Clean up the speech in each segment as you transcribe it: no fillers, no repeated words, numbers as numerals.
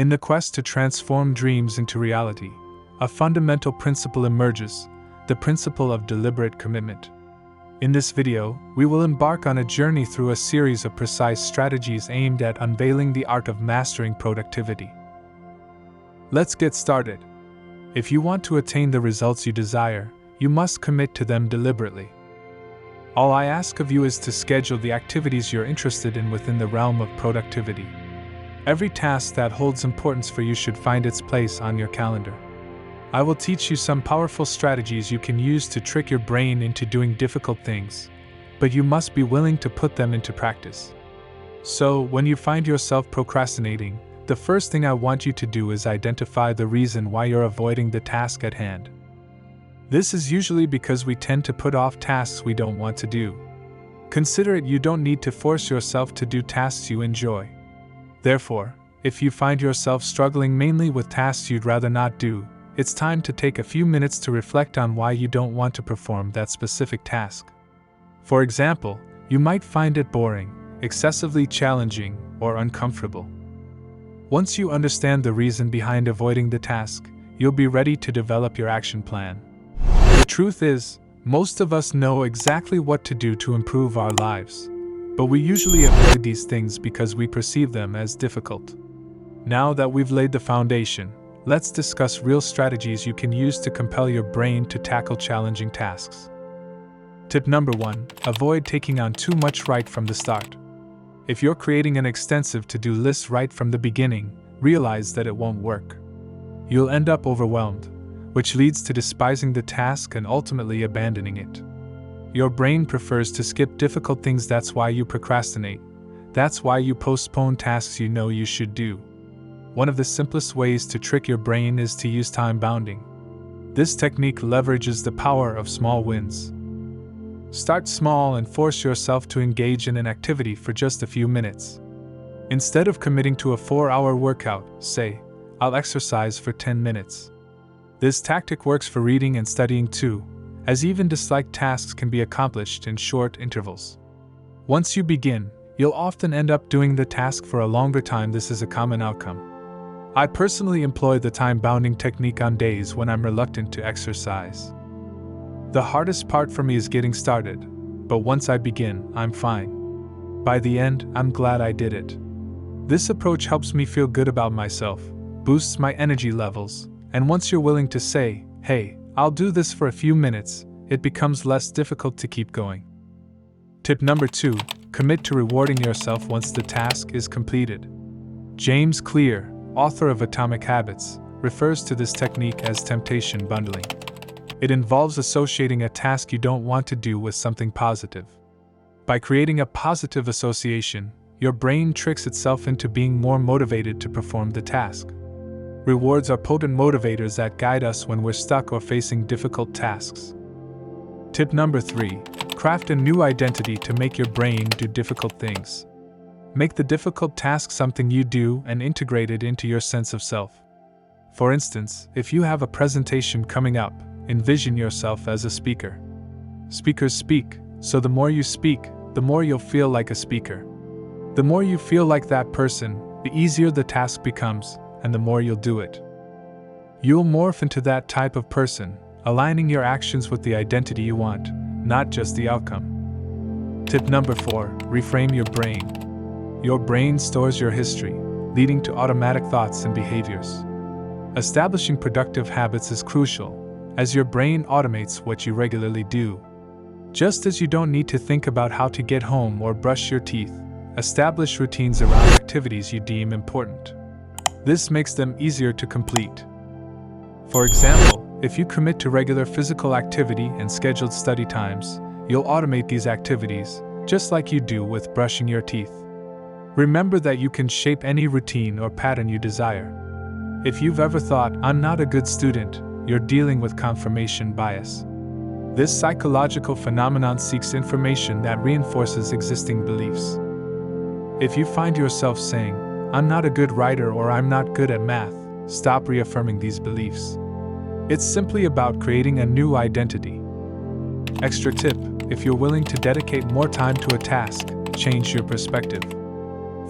In the quest to transform dreams into reality, a fundamental principle emerges, the principle of deliberate commitment. In this video, we will embark on a journey through a series of precise strategies aimed at unveiling the art of mastering productivity. Let's get started. If you want to attain the results you desire, you must commit to them deliberately. All I ask of you is to schedule the activities you're interested in within the realm of productivity. Every task that holds importance for you should find its place on your calendar. I will teach you some powerful strategies you can use to trick your brain into doing difficult things, but you must be willing to put them into practice. So, when you find yourself procrastinating, the first thing I want you to do is identify the reason why you're avoiding the task at hand. This is usually because we tend to put off tasks we don't want to do. Consider it, you don't need to force yourself to do tasks you enjoy. Therefore, if you find yourself struggling mainly with tasks you'd rather not do, it's time to take a few minutes to reflect on why you don't want to perform that specific task. For example, you might find it boring, excessively challenging, or uncomfortable. Once you understand the reason behind avoiding the task, you'll be ready to develop your action plan. The truth is, most of us know exactly what to do to improve our lives, but we usually avoid these things because we perceive them as difficult. Now that we've laid the foundation, let's discuss real strategies you can use to compel your brain to tackle challenging tasks. Tip number 1: avoid taking on too much right from the start. If you're creating an extensive to-do list right from the beginning, realize that it won't work. You'll end up overwhelmed, which leads to despising the task and ultimately abandoning it. Your brain prefers to skip difficult things, that's why you procrastinate. That's why you postpone tasks you know you should do. One of the simplest ways to trick your brain is to use time bounding. This technique leverages the power of small wins. Start small and force yourself to engage in an activity for just a few minutes. Instead of committing to a 4-hour workout, say, "I'll exercise for 10 minutes. This tactic works for reading and studying too, as even disliked tasks can be accomplished in short intervals. Once you begin, you'll often end up doing the task for a longer time. This is a common outcome. I personally employ the time-bounding technique on days when I'm reluctant to exercise. The hardest part for me is getting started, but once I begin, I'm fine. By the end, I'm glad I did it. This approach helps me feel good about myself, boosts my energy levels, and once you're willing to say, "Hey, I'll do this for a few minutes," it becomes less difficult to keep going. Tip number 2: commit to rewarding yourself once the task is completed. James Clear, author of Atomic Habits, refers to this technique as temptation bundling. It involves associating a task you don't want to do with something positive. By creating a positive association, your brain tricks itself into being more motivated to perform the task. Rewards are potent motivators that guide us when we're stuck or facing difficult tasks. Tip number 3: craft a new identity to make your brain do difficult things. Make the difficult task something you do and integrate it into your sense of self. For instance, if you have a presentation coming up, envision yourself as a speaker. Speakers speak, so the more you speak, the more you'll feel like a speaker. The more you feel like that person, the easier the task becomes, and the more you'll do it. You'll morph into that type of person, aligning your actions with the identity you want, not just the outcome. Tip number 4: reframe your brain. Your brain stores your history, leading to automatic thoughts and behaviors. Establishing productive habits is crucial, as your brain automates what you regularly do. Just as you don't need to think about how to get home or brush your teeth, establish routines around activities you deem important. This makes them easier to complete. For example, if you commit to regular physical activity and scheduled study times, you'll automate these activities, just like you do with brushing your teeth. Remember that you can shape any routine or pattern you desire. If you've ever thought, "I'm not a good student," you're dealing with confirmation bias. This psychological phenomenon seeks information that reinforces existing beliefs. If you find yourself saying, "I'm not a good writer" or "I'm not good at math," stop reaffirming these beliefs. It's simply about creating a new identity. Extra tip: if you're willing to dedicate more time to a task, change your perspective.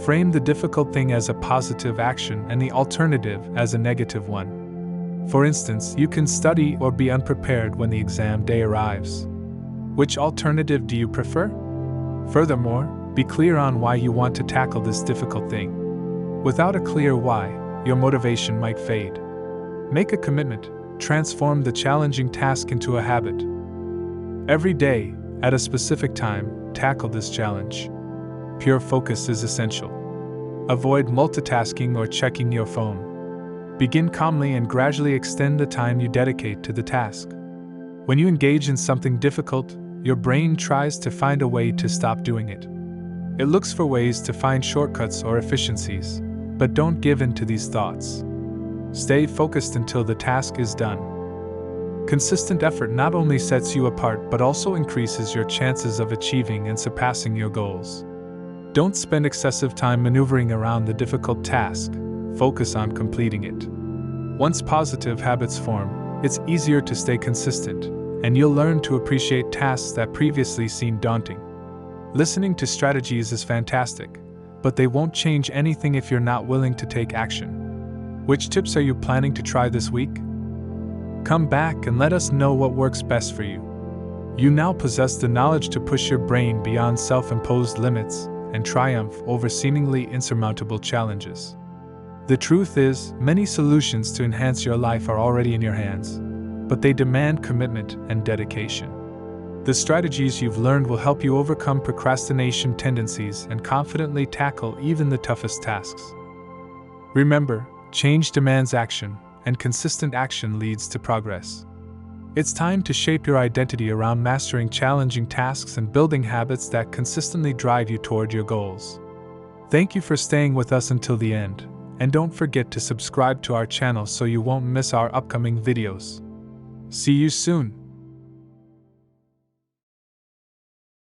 Frame the difficult thing as a positive action and the alternative as a negative one. For instance, you can study or be unprepared when the exam day arrives. Which alternative do you prefer? Furthermore, be clear on why you want to tackle this difficult thing. Without a clear why, your motivation might fade. Make a commitment. Transform the challenging task into a habit. Every day, at a specific time, tackle this challenge. Pure focus is essential. Avoid multitasking or checking your phone. Begin calmly and gradually extend the time you dedicate to the task. When you engage in something difficult, your brain tries to find a way to stop doing it. It looks for ways to find shortcuts or efficiencies, but don't give in to these thoughts. Stay focused until the task is done. Consistent effort not only sets you apart but also increases your chances of achieving and surpassing your goals. Don't spend excessive time maneuvering around the difficult task. Focus on completing it. Once positive habits form, it's easier to stay consistent, and you'll learn to appreciate tasks that previously seemed daunting. Listening to strategies is fantastic, but they won't change anything if you're not willing to take action. Which tips are you planning to try this week? Come back and let us know what works best for you. You now possess the knowledge to push your brain beyond self-imposed limits and triumph over seemingly insurmountable challenges. The truth is, many solutions to enhance your life are already in your hands, but they demand commitment and dedication. The strategies you've learned will help you overcome procrastination tendencies and confidently tackle even the toughest tasks. Remember, change demands action, and consistent action leads to progress. It's time to shape your identity around mastering challenging tasks and building habits that consistently drive you toward your goals. Thank you for staying with us until the end, and don't forget to subscribe to our channel so you won't miss our upcoming videos. See you soon!